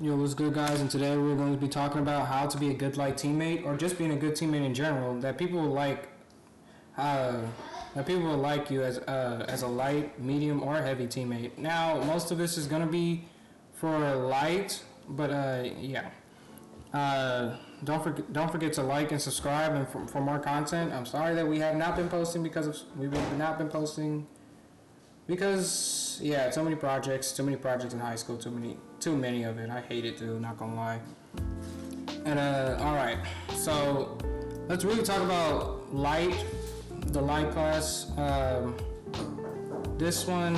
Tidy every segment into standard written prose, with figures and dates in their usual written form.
Yo, what's good, guys? And today we're going to be talking about how to be a good light teammate, or just being a good teammate in general. That people will like, that people will like you as a light, medium, or heavy teammate. Now, most of this is going to be for light, but yeah. Don't forget to like and subscribe, and for more content. I'm sorry that we have not been posting we've not been posting because yeah, too many projects in high school, too many of it. I hate it, dude, not gonna lie. And all right, so let's really talk about the light class. This one,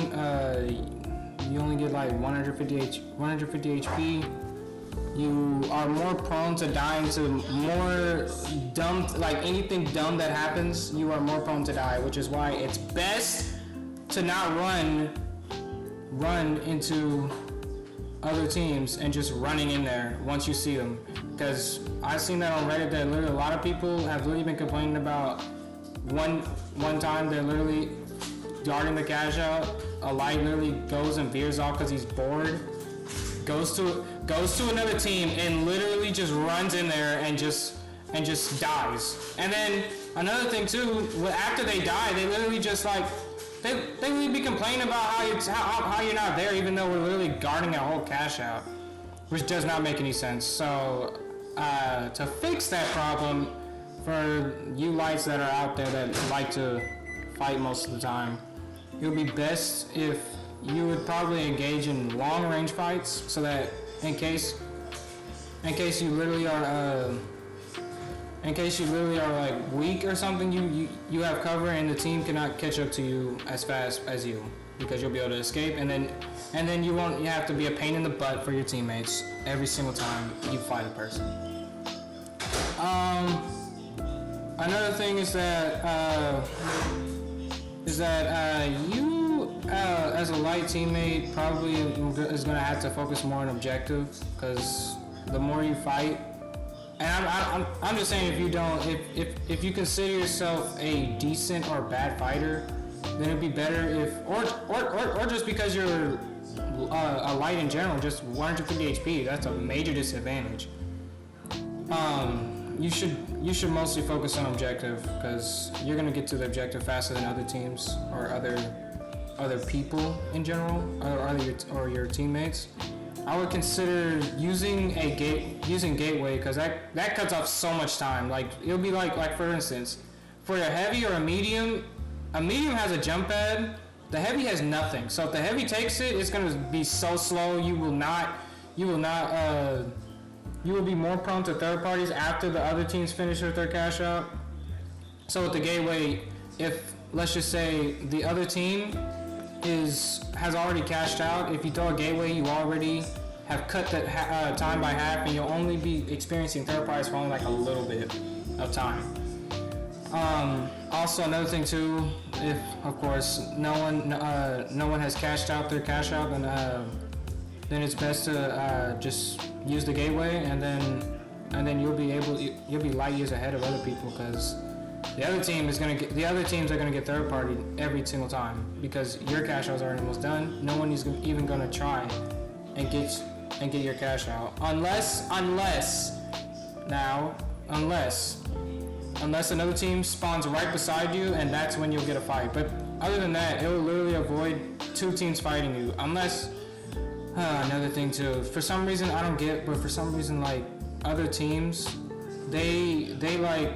you only get like 150 HP. You are more prone to dying to more dumb, like anything dumb that happens, you are more prone to die, which is why it's best to not run into other teams and just running in there once you see them. Because I've seen that on Reddit, that literally a lot of people have literally been complaining about one time they're literally guarding the cash out, a light literally goes and veers off because he's bored, goes to another team and literally just runs in there and just dies. And then another thing too, after they die, they literally just like they really be complaining about how you're not there, even though we're literally guarding a whole cash out, which does not make any sense. So to fix that problem, for you lights that are out there that like to fight most of the time, it would be best if you would probably engage in long range fights, so that in case you literally are like weak or something, you have cover and the team cannot catch up to you as fast as you, because you'll be able to escape, and then you have to be a pain in the butt for your teammates every single time you fight a person. Another thing is that you as a light teammate probably is going to have to focus more on objective, because the more you fight, and I'm just saying, if you consider yourself a decent or bad fighter, then it'd be better if, or just because you're a light in general, just 150 HP, that's a major disadvantage. You should mostly focus on objective, because you're gonna get to the objective faster than other teams or other people in general, or your teammates. I would consider using gateway, because that cuts off so much time. Like, it'll be like for instance, for a heavy or a medium has a jump pad. The heavy has nothing. So if the heavy takes it, it's gonna be so slow. You will be more prone to third parties after the other teams finish with their cash out. So with the gateway, if let's just say the other team has already cashed out, if you throw a gateway, you already have cut that time by half, and you'll only be experiencing third parties for only like a little bit of time. Also, another thing too, if of course no one has cashed out their cash out, then it's best to just use the gateway, and then you'll be light years ahead of other people, because the other teams are gonna get third party every single time, because your cash outs are almost done. No one is even gonna try and get your cash out, unless another team spawns right beside you, and that's when you'll get a fight. But other than that, it will literally avoid two teams fighting you, unless another thing too. For some reason I don't get, but for some reason, like, other teams, they like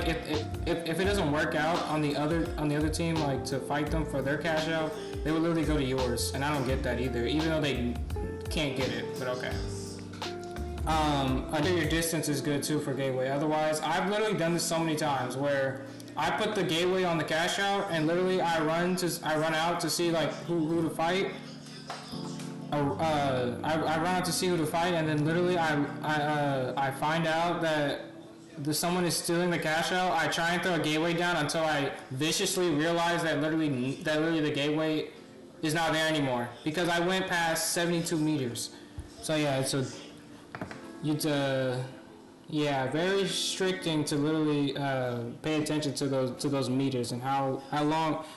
if it doesn't work out on the other team, like, to fight them for their cash out, they will literally go to yours, and I don't get that either, even though they can't get it. But okay. Under your distance is good too for gateway. Otherwise, I've literally done this so many times where I put the gateway on the cash out, and literally I run out to see like who to fight. I run out to see who to fight, and then literally I find out that someone is stealing the cash out. I try and throw a gateway down until I viciously realize that literally the gateway is not there anymore, because I went past 72 meters. So yeah, very restricting to literally pay attention to those meters, and how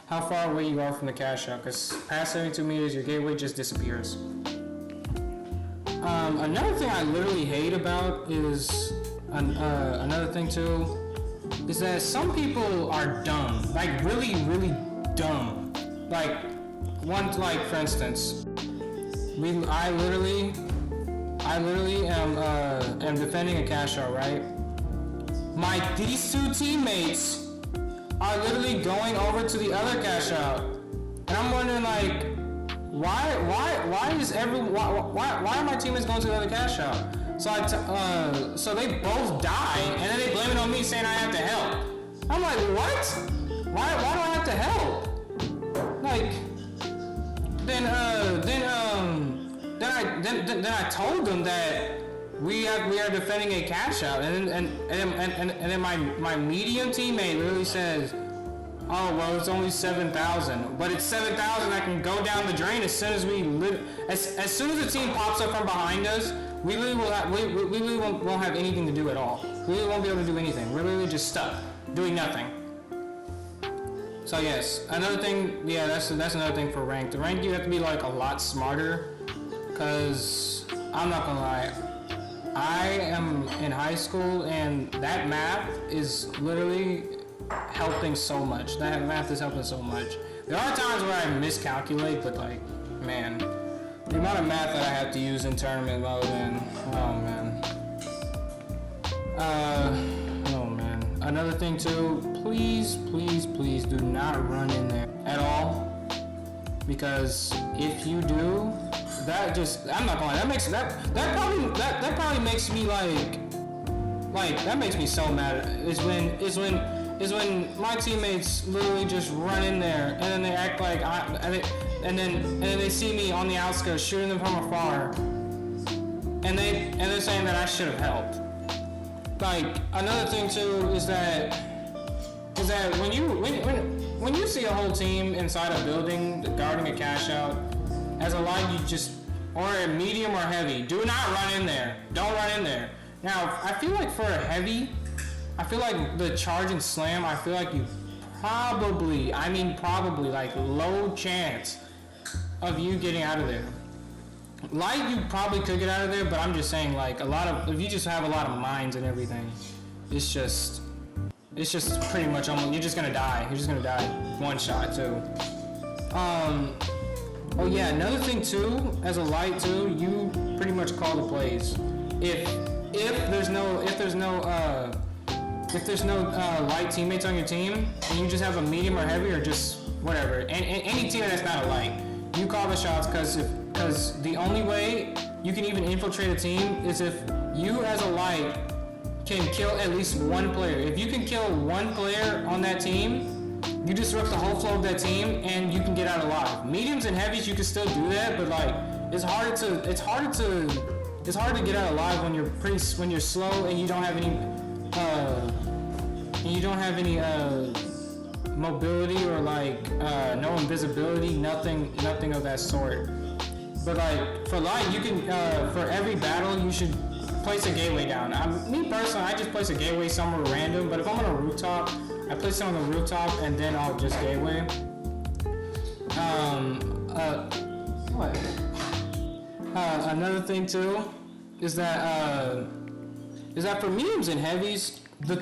far away you are from the cash out, because past 72 meters your gateway just disappears. Another thing I literally hate about is another thing too is that some people are dumb, like really, really dumb. Like like for instance, I literally am defending a cash out, right? These two teammates are literally going over to the other cash out, and I'm wondering like, why are my teammates going to the other cash out? So they both die, and then they blame it on me saying I have to help. I'm like, what? Why do I have to help? Like, then I told them that we are defending a cash out, and then my medium teammate literally says, oh well, it's only 7,000, but it's 7,000 that can go down the drain as soon as as soon as the team pops up from behind us. We really won't have anything to do at all. We really won't be able to do anything. We're literally just stuck doing nothing. So yes, another thing, yeah, that's another thing for ranked. The ranked, you have to be like a lot smarter, cause I'm not gonna lie, I am in high school and that math is literally helping so much. That math is helping so much. There are times where I miscalculate, but like, man, the amount of math that I have to use in tournament mode, and oh man. Another thing too, please do not run in there at all, because if you do, I'm not gonna lie, that probably makes me like that makes me so mad. Is when my teammates literally just run in there and then they act like and then they see me on the outskirts shooting them from afar, and they're saying that I should have helped. Like, another thing too is that when you see a whole team inside a building guarding a cash out, as a line, or a medium or heavy, do not run in there. Don't run in there. Now, I feel like for a heavy, I feel like the charge and slam, I feel like you probably, like low chance of you getting out of there. Light, you probably could get out of there, but I'm just saying, like, if you just have a lot of mines and everything, it's just pretty much almost, you're just gonna die. You're just gonna die. One shot, too. Oh yeah, another thing too, as a light too, you pretty much call the plays. If there's no light teammates on your team, and you just have a medium or heavy or just whatever, and any team that's not a light, you call the shots, because the only way you can even infiltrate a team is if you as a light can kill at least one player. If you can kill one player on that team, you disrupt the whole flow of that team and you can get out alive. Mediums and heavies, you can still do that, but like it's hard to get out alive when you're slow and you don't have any mobility or like no invisibility, nothing of that sort. But like for light, you can for every battle you should place a gateway down. Me personally, I just place a gateway somewhere random. But if I'm on a rooftop, I place it on the rooftop and then I'll just gateway. What? Another thing too is that for mediums and heavies, the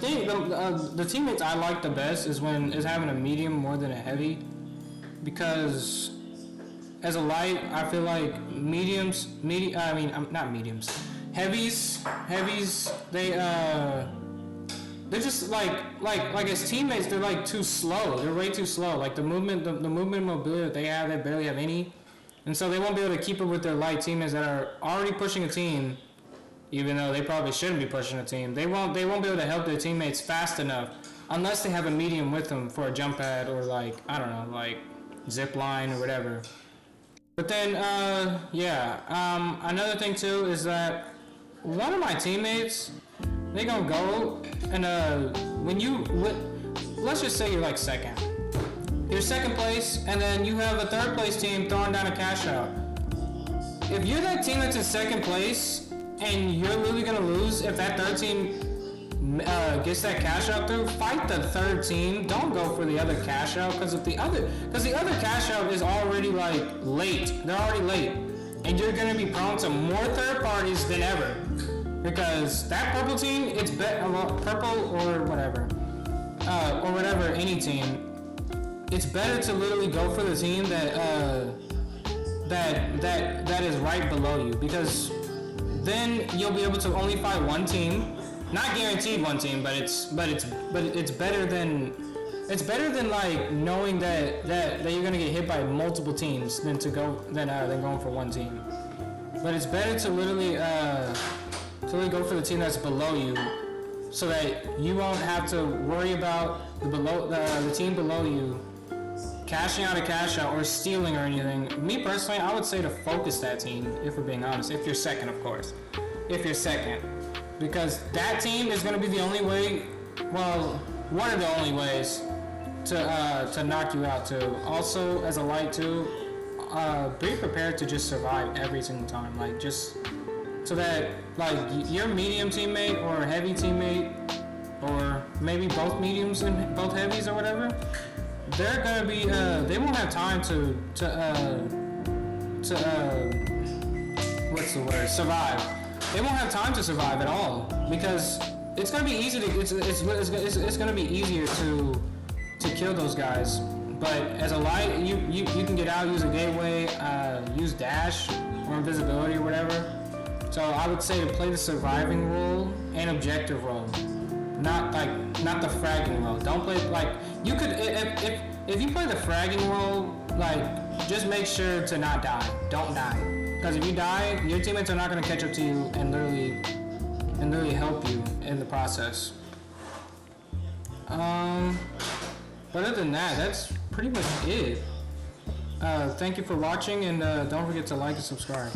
teammates I like the best is having a medium more than a heavy, because as a light, I feel like heavies, they're just like as teammates, they're like too slow. They're way too slow. Like the movement and mobility that they have, they barely have any, and so they won't be able to keep up with their light teammates that are already pushing a team, even though they probably shouldn't be pushing a team. They won't be able to help their teammates fast enough unless they have a medium with them for a jump pad or like, I don't know, like zip line or whatever. But then, another thing too is that one of my teammates, they gonna go and let's just say you're like second. You're second place, and then you have a third place team throwing down a cash out. If you're that team that's in second place and you're really gonna lose, if that third team gets that cash out through, fight the third team. Don't go for the other cash out, because the other cash out is already like late. They're already late. and you're gonna be prone to more third parties than ever. Because that purple team, it's purple or whatever, any team. It's better to literally go for the team that is right below you, because then you'll be able to only fight one team. Not guaranteed one team, but it's better than like knowing that you're gonna get hit by multiple teams than going for one team. But it's better to literally go for the team that's below you, so that you won't have to worry about the team below you cashing out a cash out or stealing or anything. Me personally, I would say to focus that team, if we're being honest. If you're second, of course. If you're second. Because that team is going to be the only way, well, one of the only ways to knock you out too. Also, as a light too, be prepared to just survive every single time. Like, just so that, like, your medium teammate or heavy teammate, or maybe both mediums and both heavies or whatever, they're gonna be they won't have time to what's the word, survive. They won't have time to survive at all, because it's gonna be easy to it's gonna be easier to kill those guys. But as a light, you can get out, use a gateway, use dash or invisibility or whatever. So I would say to play the surviving role and objective role. Not the fragging role. Don't play, like, you could, if you play the fragging role, like, just make sure to not die. Don't die. Because if you die, your teammates are not going to catch up to you and literally help you in the process. But other than that, that's pretty much it. Thank you for watching, and don't forget to like and subscribe.